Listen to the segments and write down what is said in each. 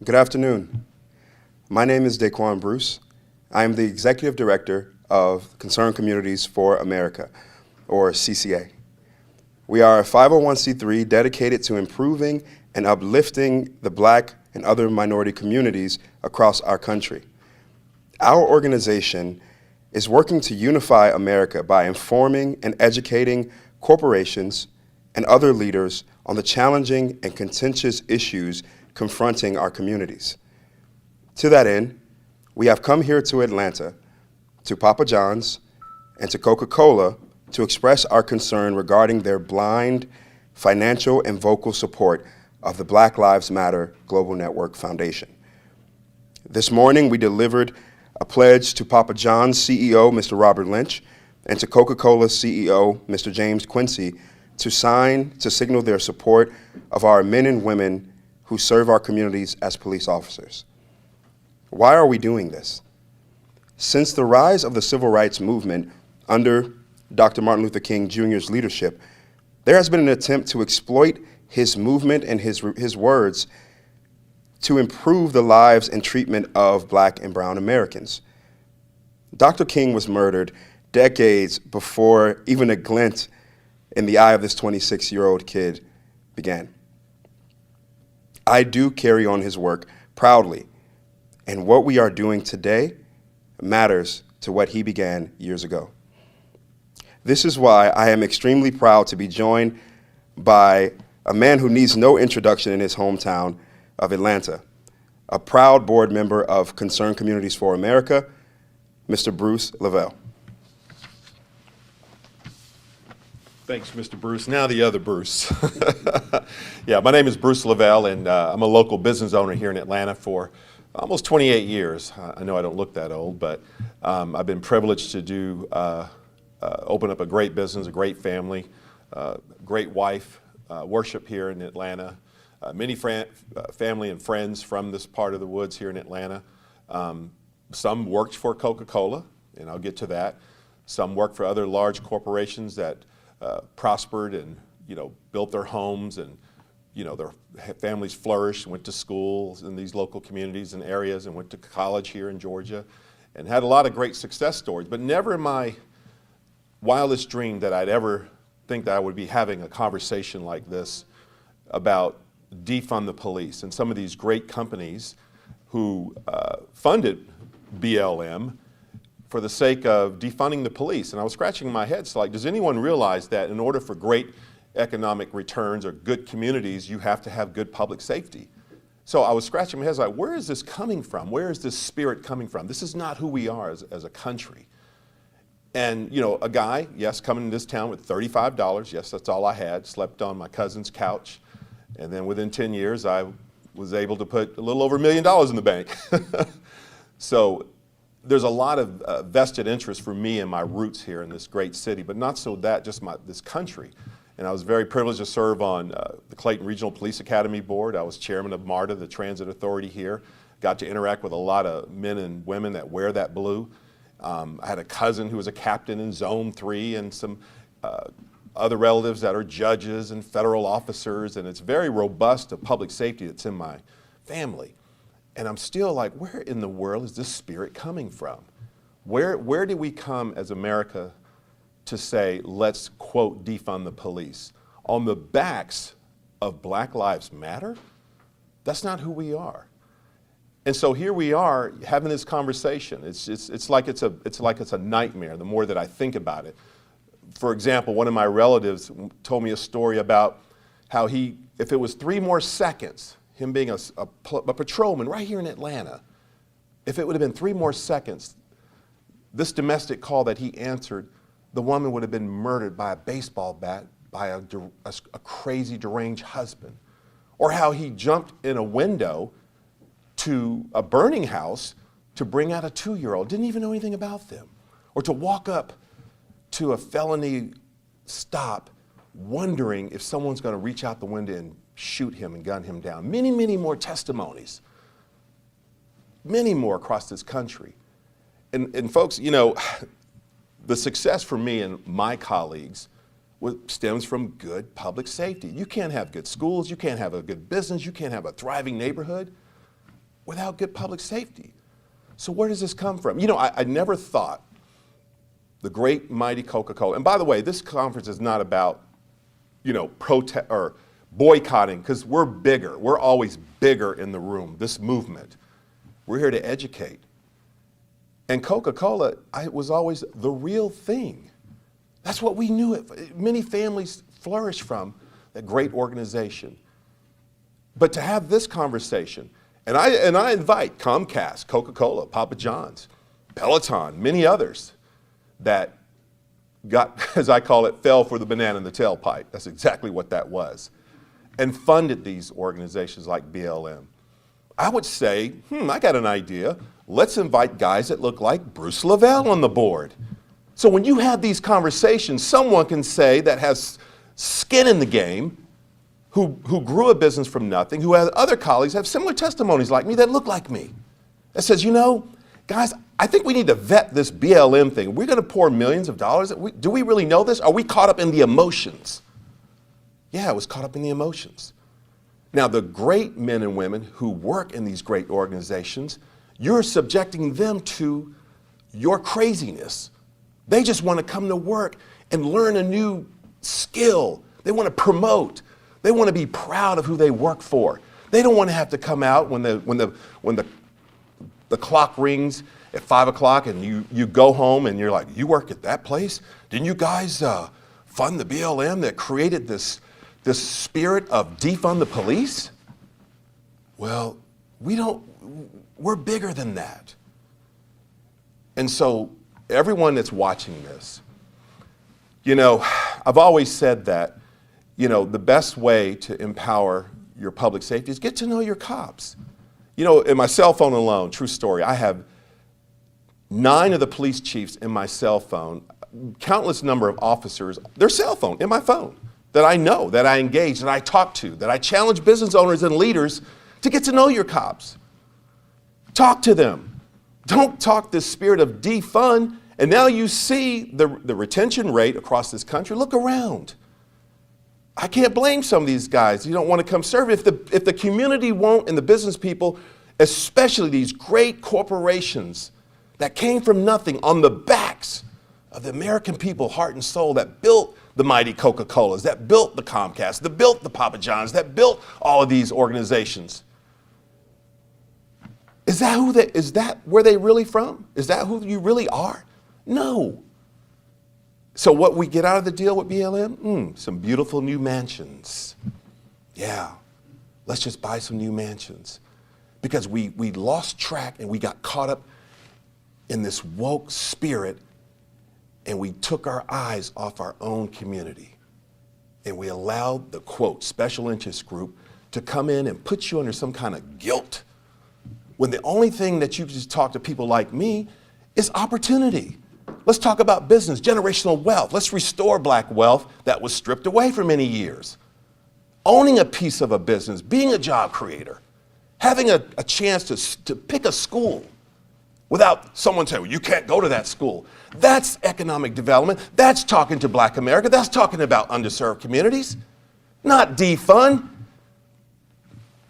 Good afternoon. My name is Daquan Bruce. I am the Executive Director of Concerned Communities for America, or CCA. We are a 501c3 dedicated to improving and uplifting the Black and other minority communities across our country. Our organization is working to unify America by informing and educating corporations and other leaders on the challenging and contentious issues confronting our communities. To that end, we have come here to Atlanta, to Papa John's, and to Coca-Cola to express our concern regarding their blind financial and vocal support of the Black Lives Matter Global Network Foundation. This morning, we delivered a pledge to Papa John's CEO, Mr. Robert Lynch, and to Coca-Cola's CEO, Mr. James Quincy, to sign to signal their support of our men and women who serve our communities as police officers. Why are we doing this? Since the rise of the civil rights movement under Dr. Martin Luther King Jr.'s leadership, there has been an attempt to exploit his movement and his words to improve the lives and treatment of Black and brown Americans. Dr. King was murdered decades before even a glint in the eye of this 26-year-old kid began. I do carry on his work proudly, and what we are doing today matters to what he began years ago. This is why I am extremely proud to be joined by a man who needs no introduction in his hometown of Atlanta, a proud board member of Concerned Communities for America, Mr. Bruce Lavelle. Thanks, Mr. Bruce. Now the other Bruce. Yeah, my name is Bruce Lavelle, and I'm a local business owner here in Atlanta for almost 28 years. I know I don't look that old, but I've been privileged to open up a great business, a great family, great wife, worship here in Atlanta, many family and friends from this part of the woods here in Atlanta. Some worked for Coca-Cola, and I'll get to that. Some worked for other large corporations that prospered and built their homes, and their families flourished, went to schools in these local communities and areas, and went to college here in Georgia, and had a lot of great success stories. But never in my wildest dream that I'd ever think that I would be having a conversation like this about defund the police and some of these great companies who funded BLM for the sake of defunding the police. And I was scratching my head, so like, does anyone realize that in order for great economic returns or good communities, you have to have good public safety? So I was scratching my head, like, where is this coming from? Where is this spirit coming from? This is not who we are as a country. And a guy, yes, coming to this town with $35, yes, that's all I had, slept on my cousin's couch, and then within 10 years, I was able to put a little over $1 million in the bank. So there's a lot of vested interest for me and my roots here in this great city, but not so that, just this country. And I was very privileged to serve on the Clayton Regional Police Academy Board. I was chairman of MARTA, the transit authority here. Got to interact with a lot of men and women that wear that blue. I had a cousin who was a captain in Zone 3, and some other relatives that are judges and federal officers, and it's very robust to public safety that's in my family. And I'm still like, where in the world is this spirit coming from? Where did we come as America to say, let's, quote, defund the police? On the backs of Black Lives Matter? That's not who we are. And so here we are having this conversation. It's like it's a nightmare the more that I think about it. For example, one of my relatives told me a story about how if it was 3 more seconds, him being a patrolman right here in Atlanta, if it would have been 3 more seconds, this domestic call that he answered, the woman would have been murdered by a baseball bat by a crazy, deranged husband. Or how he jumped in a window to a burning house to bring out a 2-year-old, didn't even know anything about them. Or to walk up to a felony stop wondering if someone's going to reach out the window and shoot him and gun him down. Many, many more testimonies. Many more across this country. And folks, the success for me and my colleagues stems from good public safety. You can't have good schools, you can't have a good business, you can't have a thriving neighborhood without good public safety. So where does this come from? You know, I never thought the great mighty Coca-Cola, and by the way, this conference is not about, you know, protest or boycotting, because we're bigger. We're always bigger in the room, this movement. We're here to educate. And Coca-Cola was always the real thing. That's what we knew. Many families flourish from that great organization. But to have this conversation, and I invite Comcast, Coca-Cola, Papa John's, Peloton, many others that got, as I call it, fell for the banana in the tailpipe. That's exactly what that was. And funded these organizations like BLM. I would say, I got an idea. Let's invite guys that look like Bruce Lavelle on the board. So when you have these conversations, someone can say that has skin in the game, who grew a business from nothing, who has other colleagues have similar testimonies like me that look like me. That says, you know, guys, I think we need to vet this BLM thing. We're going to pour millions of dollars. Do we really know this? Are we caught up in the emotions? Yeah, I was caught up in the emotions. Now, the great men and women who work in these great organizations, you're subjecting them to your craziness. They just want to come to work and learn a new skill. They want to promote. They want to be proud of who they work for. They don't want to have to come out when the clock rings at 5 o'clock and you go home and you're like, you work at that place? Didn't you guys fund the BLM that created this spirit of defund the police? Well, we're bigger than that. And so everyone that's watching this, you know, I've always said that, you know, the best way to empower your public safety is get to know your cops. You know, in my cell phone alone, true story, I have 9 of the police chiefs in my cell phone, countless number of officers, their cell phone in my phone that I know, that I engage, that I talk to, that I challenge business owners and leaders to get to know your cops. Talk to them. Don't talk this spirit of defund. And now you see the retention rate across this country. Look around. I can't blame some of these guys. You don't want to come serve. If the community won't, and the business people, especially these great corporations that came from nothing on the backs of the American people, heart and soul, that built the mighty Coca-Colas, that built the Comcast, that built the Papa John's, that built all of these organizations. Is that where they really from? Is that who you really are? No. So what we get out of the deal with BLM? Some beautiful new mansions. Yeah, let's just buy some new mansions. Because we lost track and we got caught up in this woke spirit, and we took our eyes off our own community. And we allowed the, quote, special interest group to come in and put you under some kind of guilt, when the only thing that you just talk to people like me is opportunity. Let's talk about business, generational wealth. Let's restore black wealth that was stripped away for many years. Owning a piece of a business, being a job creator, having a chance to pick a school without someone saying, well, you can't go to that school. That's economic development. That's talking to black America. That's talking about underserved communities, not defund.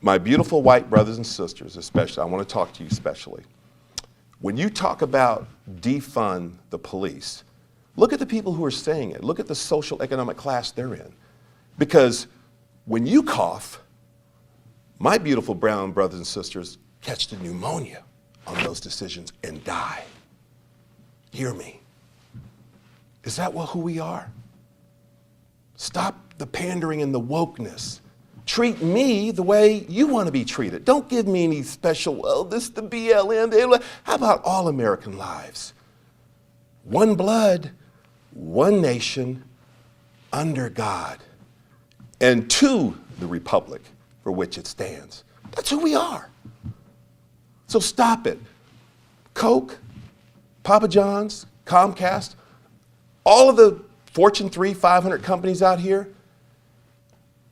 My beautiful white brothers and sisters, especially, I want to talk to you especially. When you talk about defund the police, look at the people who are saying it. Look at the social economic class they're in. Because when you cough, my beautiful brown brothers and sisters catch the pneumonia on those decisions and die. Hear me. Is that who we are? Stop the pandering and the wokeness. Treat me the way you want to be treated. Don't give me any special, well, this is the BLM. How about all American lives? One blood, one nation, under God, and to the republic for which it stands. That's who we are. So stop it. Coke, Papa John's, Comcast, all of the Fortune 500 companies out here,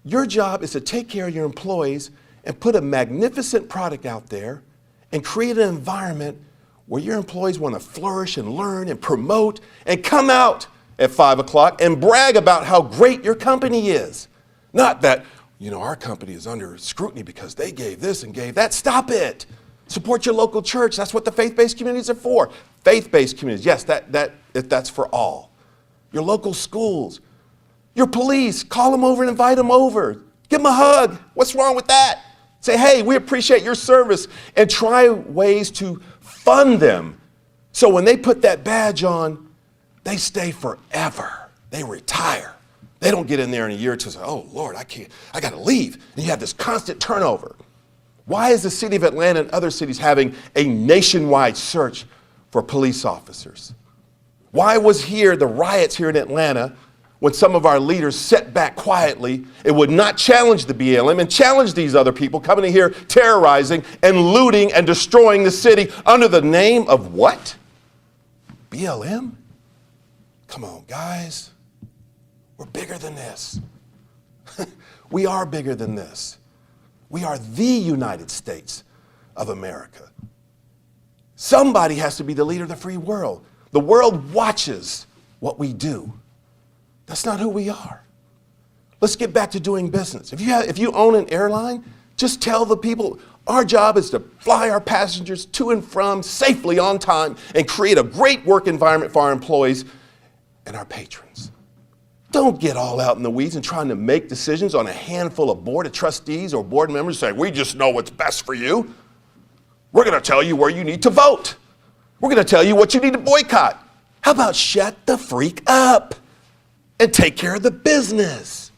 your job is to take care of your employees and put a magnificent product out there and create an environment where your employees want to flourish and learn and promote and come out at 5 o'clock and brag about how great your company is. Not that, our company is under scrutiny because they gave this and gave that. Stop it. Support your local church. That's what the faith-based communities are for. Faith-based communities, yes, that's for all. Your local schools, your police, call them over and invite them over. Give them a hug. What's wrong with that? Say, hey, we appreciate your service, and try ways to fund them. So when they put that badge on, they stay forever. They retire. They don't get in there in a year or two and say, oh, Lord, I got to leave. And you have this constant turnover. Why is the city of Atlanta and other cities having a nationwide search for police officers? Why was the riots here in Atlanta when some of our leaders sat back quietly and would not challenge the BLM and challenge these other people coming in here terrorizing and looting and destroying the city under the name of what? BLM? Come on, guys. We're bigger than this. We are bigger than this. We are the United States of America. Somebody has to be the leader of the free world. The world watches what we do. That's not who we are. Let's get back to doing business. If you own an airline, just tell the people, our job is to fly our passengers to and from safely on time and create a great work environment for our employees and our patrons. Don't get all out in the weeds and trying to make decisions on a handful of board of trustees or board members saying, we just know what's best for you. We're going to tell you where you need to vote. We're going to tell you what you need to boycott. How about shut the freak up and take care of the business?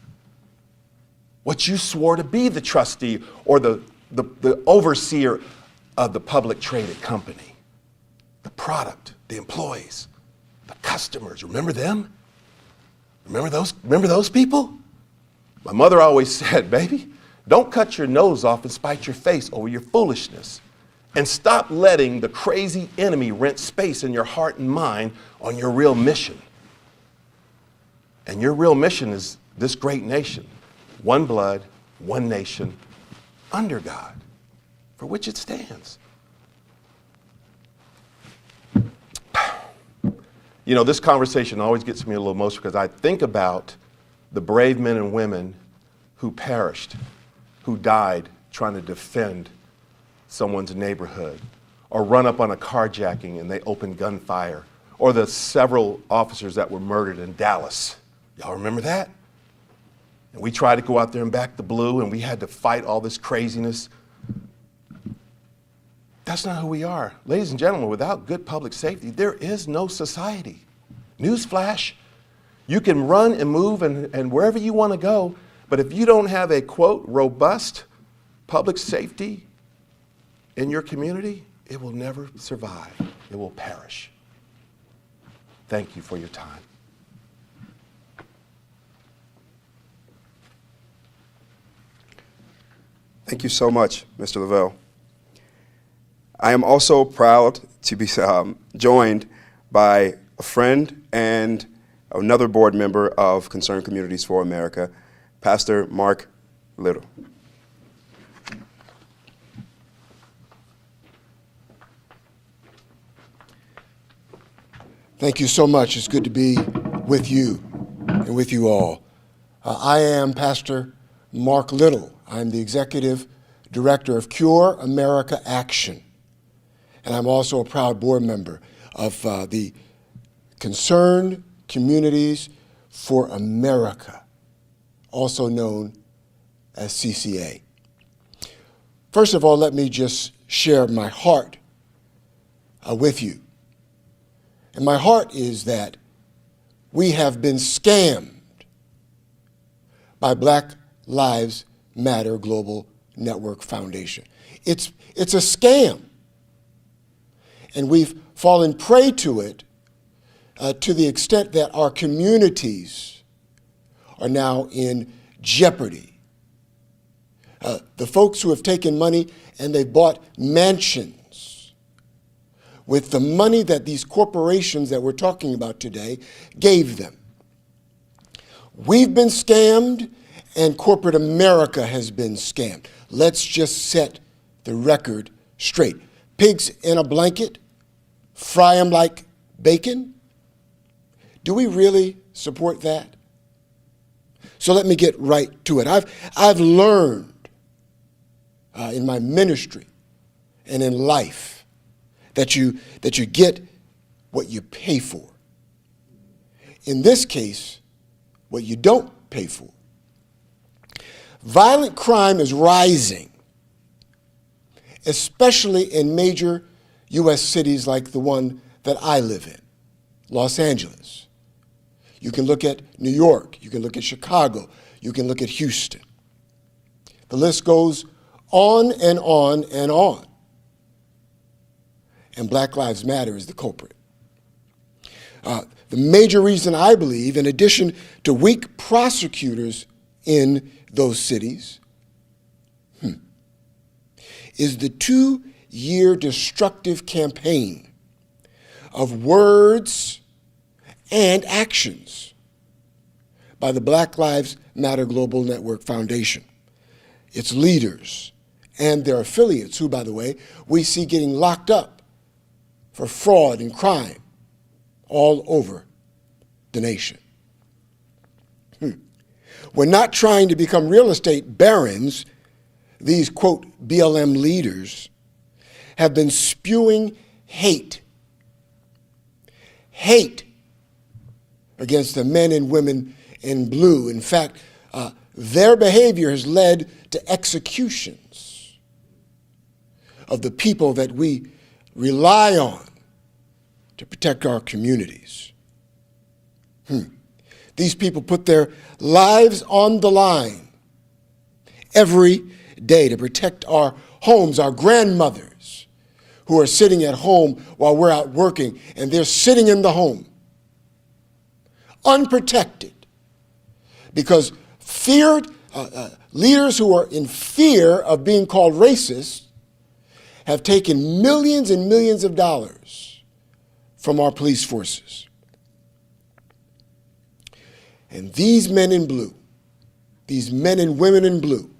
What you swore to be the trustee or the overseer of the public traded company, the product, the employees, the customers. Remember them? Remember those people? My mother always said, baby, don't cut your nose off and spite your face over your foolishness. And stop letting the crazy enemy rent space in your heart and mind on your real mission. And your real mission is this great nation. One blood, one nation, under God, for which it stands. You know, this conversation always gets me a little emotional because I think about the brave men and women who perished, who died trying to defend someone's neighborhood, or run up on a carjacking and they opened gunfire, or the several officers that were murdered in Dallas. Y'all remember that? And we tried to go out there and back the blue, and we had to fight all this craziness. That's not who we are. Ladies and gentlemen, without good public safety, there is no society. Newsflash, you can run and move and wherever you want to go, but if you don't have a, quote, robust public safety in your community, it will never survive. It will perish. Thank you for your time. Thank you so much, Mr. Lavelle. I am also proud to be joined by a friend and another board member of Concerned Communities for America, Pastor Mark Little. Thank you so much. It's good to be with you and with you all. I am Pastor Mark Little. I'm the Executive Director of Cure America Action. And I'm also a proud board member of the Concerned Communities for America, also known as CCA. First of all, let me just share my heart with you. And my heart is that we have been scammed by Black Lives Matter Global Network Foundation. It's a scam. And we've fallen prey to it to the extent that our communities are now in jeopardy. The folks who have taken money and they've bought mansions with the money that these corporations that we're talking about today gave them. We've been scammed, and corporate America has been scammed. Let's just set the record straight. Pigs in a blanket, fry them like bacon. Do we really support that? So let me get right to it. I've learned in my ministry and in life that you get what you pay for. In this case, what you don't pay for. Violent crime is rising, especially in major U.S. cities like the one that I live in, Los Angeles. You can look at New York, you can look at Chicago, you can look at Houston. The list goes on and on and on. And Black Lives Matter is the culprit. The major reason I believe, in addition to weak prosecutors in those cities, is the 2-year destructive campaign of words and actions by the Black Lives Matter Global Network Foundation, its leaders, and their affiliates, who, by the way, we see getting locked up for fraud and crime all over the nation. We're not trying to become real estate barons. These, quote, BLM leaders have been spewing hate against the men and women in blue. In fact, their behavior has led to executions of the people that we rely on to protect our communities. These people put their lives on the line every day to protect our homes, our grandmothers who are sitting at home while we're out working, and they're sitting in the home, unprotected, because leaders who are in fear of being called racist have taken millions and millions of dollars from our police forces. And these men in blue, these men and women in blue,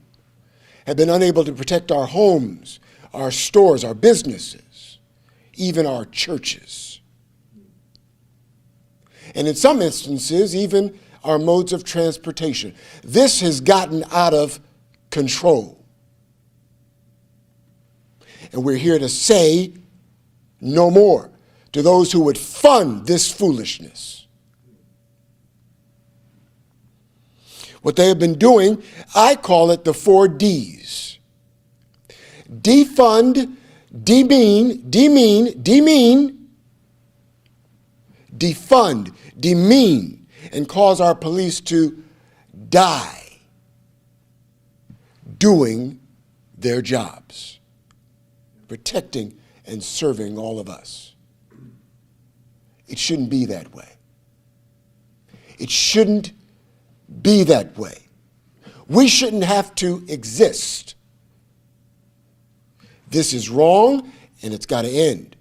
have been unable to protect our homes, our stores, our businesses, even our churches. And in some instances, even our modes of transportation. This has gotten out of control. And we're here to say no more to those who would fund this foolishness. What they have been doing, I call it the 4 Ds. Defund, demean, defund, demean, and cause our police to die doing their jobs, protecting and serving all of us. It shouldn't be that way. It shouldn't be that way. We shouldn't have to exist. This is wrong, and it's got to end.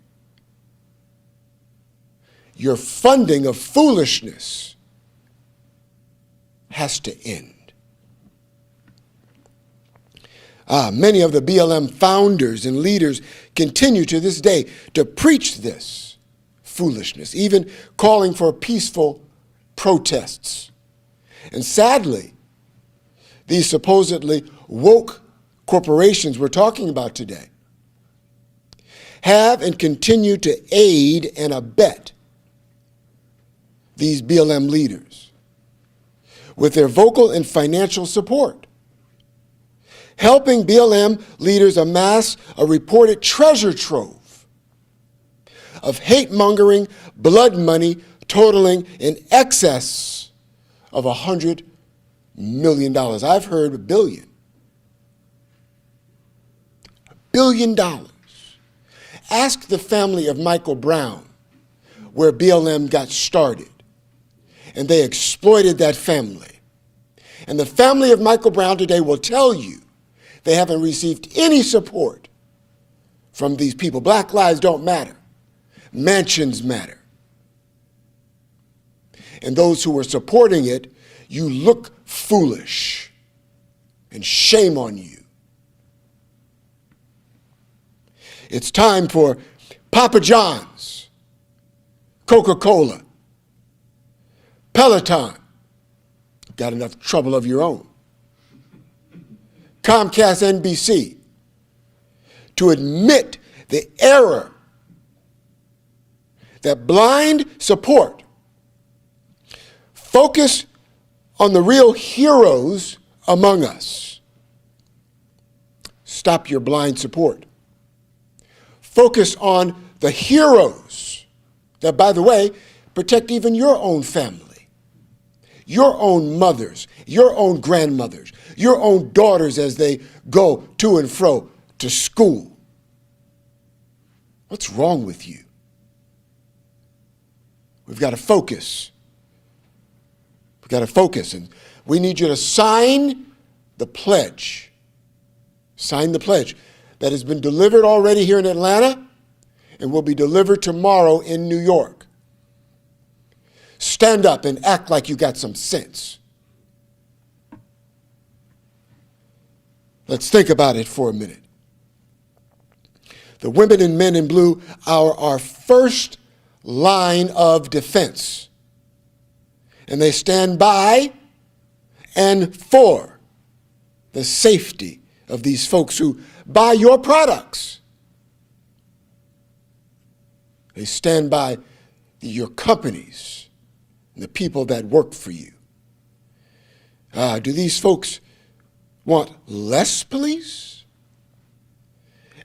Your funding of foolishness has to end. Many of the BLM founders and leaders continue to this day to preach this foolishness, even calling for peaceful protests. And sadly, these supposedly woke corporations we're talking about today have and continue to aid and abet these BLM leaders with their vocal and financial support, helping BLM leaders amass a reported treasure trove of hate-mongering blood money totaling in excess of $100 million. I've heard $1 billion. $1 billion. Ask the family of Michael Brown where BLM got started, and they exploited that family. And the family of Michael Brown today will tell you they haven't received any support from these people. Black lives don't matter. Mansions matter. And those who are supporting it, you look foolish, and shame on you. It's time for Papa John's, Coca-Cola, Peloton, got enough trouble of your own, Comcast NBC, to admit the error that blind support, focus on the real heroes among us. Stop your blind support. Focus on the heroes that, by the way, protect even your own family, your own mothers, your own grandmothers, your own daughters as they go to and fro to school. What's wrong with you? We've got to focus. We've got to focus, and we need you to sign the pledge. Sign the pledge that has been delivered already here in Atlanta and will be delivered tomorrow in New York. Stand up and act like you got some sense. Let's think about it for a minute. The women and men in blue are our first line of defense. And they stand by and for the safety of these folks who buy your products. They stand by your companies and the people that work for you. Do these folks want less police?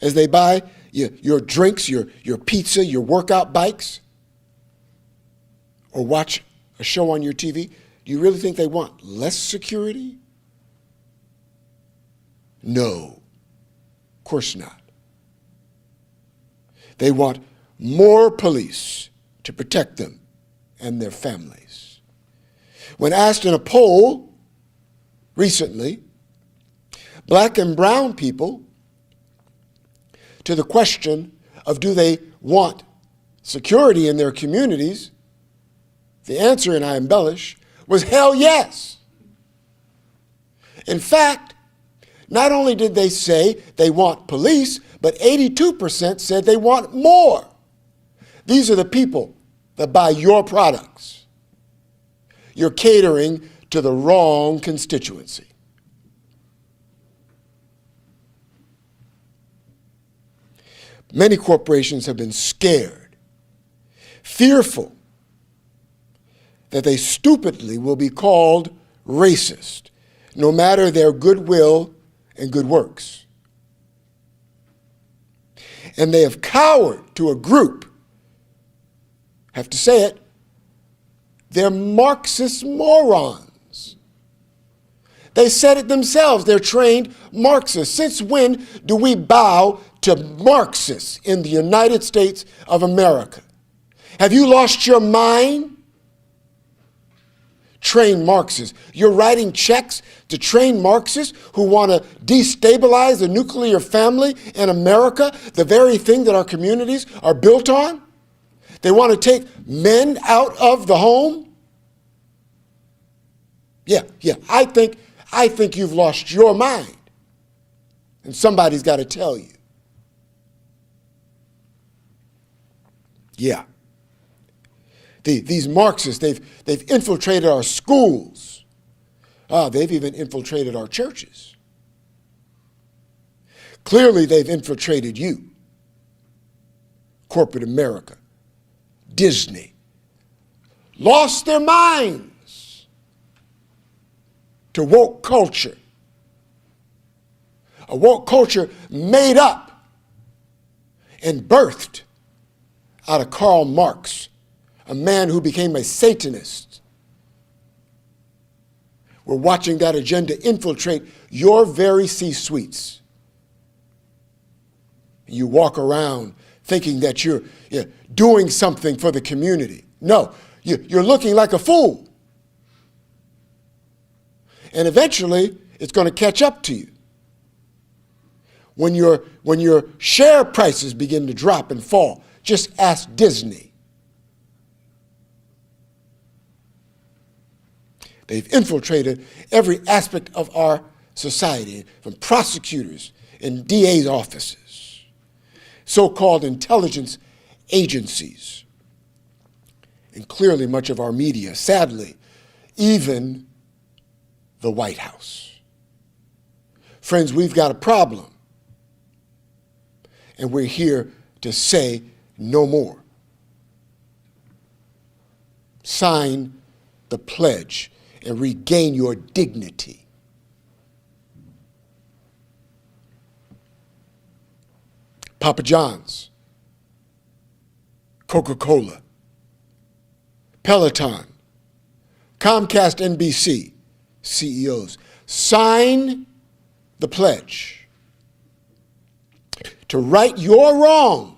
As they buy your drinks, your pizza, your workout bikes, or watch a show on your TV, do you really think they want less security? No, of course not. They want more police to protect them and their families. When asked in a poll recently, black and brown people, to the question of do they want security in their communities, the answer, and I embellish, was hell yes. In fact, not only did they say they want police, but 82% said they want more. These are the people that buy your products. You're catering to the wrong constituency. Many corporations have been scared, fearful that they stupidly will be called racist, no matter their goodwill and good works. And they have cowered to a group, have to say it, they're Marxist morons. They said it themselves, they're trained Marxists. Since when do we bow to Marxists in the United States of America? Have you lost your mind? Trained Marxists. You're writing checks to trained Marxists who want to destabilize the nuclear family in America, the very thing that our communities are built on? They want to take men out of the home? Yeah, I think you've lost your mind. And somebody's got to tell you. Yeah. These Marxists, they've infiltrated our schools. They've even infiltrated our churches. Clearly, they've infiltrated you. Corporate America, Disney, lost their minds to woke culture. A woke culture made up and birthed out of Karl Marx, a man who became a Satanist. We're watching that agenda infiltrate your very C-suites. You walk around thinking that you're doing something for the community. No, you're looking like a fool. And eventually, it's going to catch up to you. When your share prices begin to drop and fall, just ask Disney. They've infiltrated every aspect of our society, from prosecutors and DA's offices, so-called intelligence agencies, and clearly much of our media, sadly, even the White House. Friends, we've got a problem. And we're here to say no more. Sign the pledge and regain your dignity. Papa John's, Coca-Cola, Peloton, Comcast NBC, CEOs, sign the pledge to right your wrong.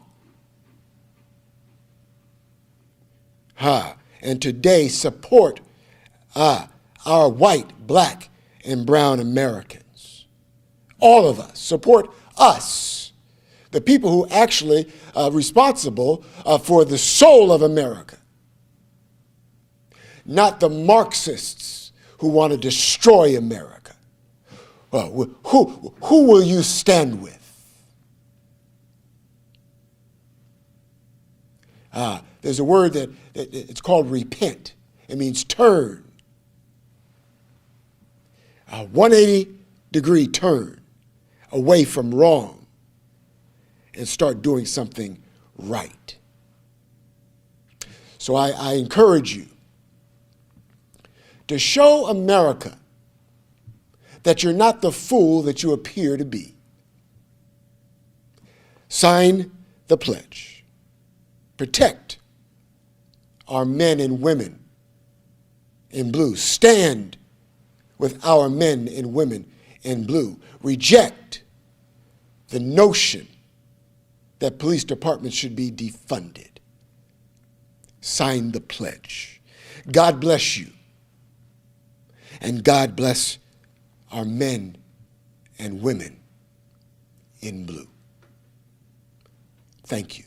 And today support our white, black, and brown Americans. All of us, support us, the people who actually are responsible for the soul of America. Not the Marxists who want to destroy America. Well, who will you stand with? There's a word that it's called repent. It means turn. A 180-degree turn away from wrong and start doing something right. So I encourage you to show America that you're not the fool that you appear to be. Sign the pledge. Protect our men and women in blue. Stand with our men and women in blue. Reject the notion that police departments should be defunded. Sign the pledge. God bless you. And God bless our men and women in blue. Thank you.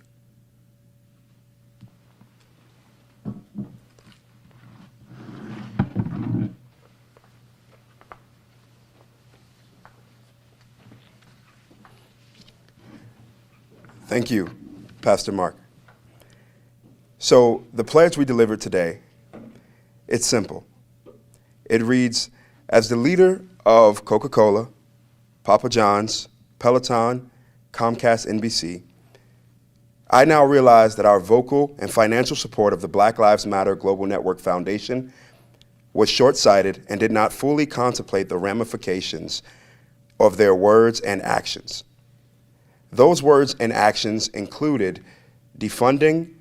Thank you, Pastor Mark. So the pledge we delivered today, it's simple. It reads, as the leader of Coca-Cola, Papa John's, Peloton, Comcast NBC, I now realize that our vocal and financial support of the Black Lives Matter Global Network Foundation was short-sighted and did not fully contemplate the ramifications of their words and actions. Those words and actions included defunding,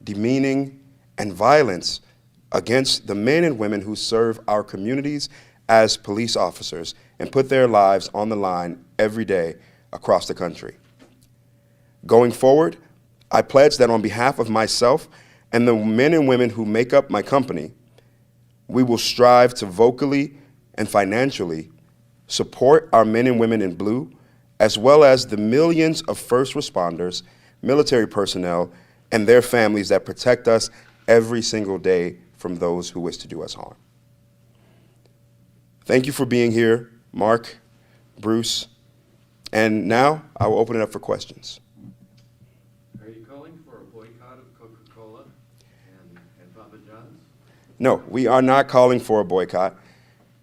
demeaning, and violence against the men and women who serve our communities as police officers and put their lives on the line every day across the country. Going forward, I pledge that on behalf of myself and the men and women who make up my company, we will strive to vocally and financially support our men and women in blue, as well as the millions of first responders, military personnel, and their families that protect us every single day from those who wish to do us harm. Thank you for being here, Mark, Bruce, and now I will open it up for questions. Are you calling for a boycott of Coca-Cola and Papa John's? No, we are not calling for a boycott.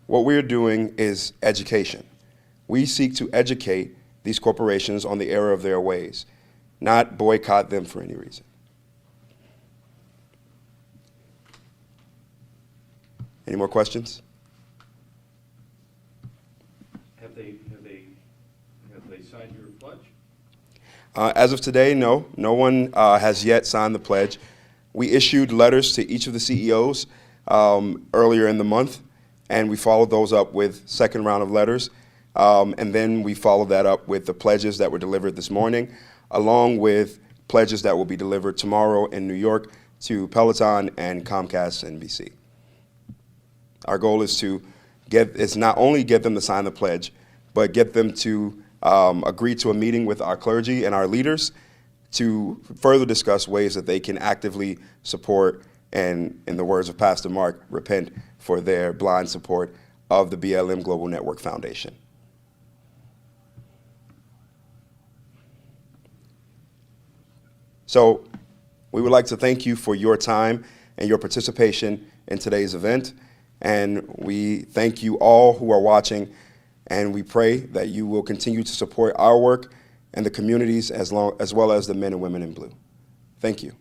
What we're doing is education. We seek to educate these corporations on the error of their ways, not boycott them for any reason. Any more questions? Have they signed your pledge? As of today, no. No one has yet signed the pledge. We issued letters to each of the CEOs earlier in the month, and we followed those up with second round of letters. And then we followed that up with the pledges that were delivered this morning, along with pledges that will be delivered tomorrow in New York to Peloton and Comcast NBC. Our goal is to not only get them to sign the pledge, but get them to agree to a meeting with our clergy and our leaders to further discuss ways that they can actively support and, in the words of Pastor Mark, repent for their blind support of the BLM Global Network Foundation. So we would like to thank you for your time and your participation in today's event. And we thank you all who are watching, and we pray that you will continue to support our work and the communities as well as the men and women in blue. Thank you.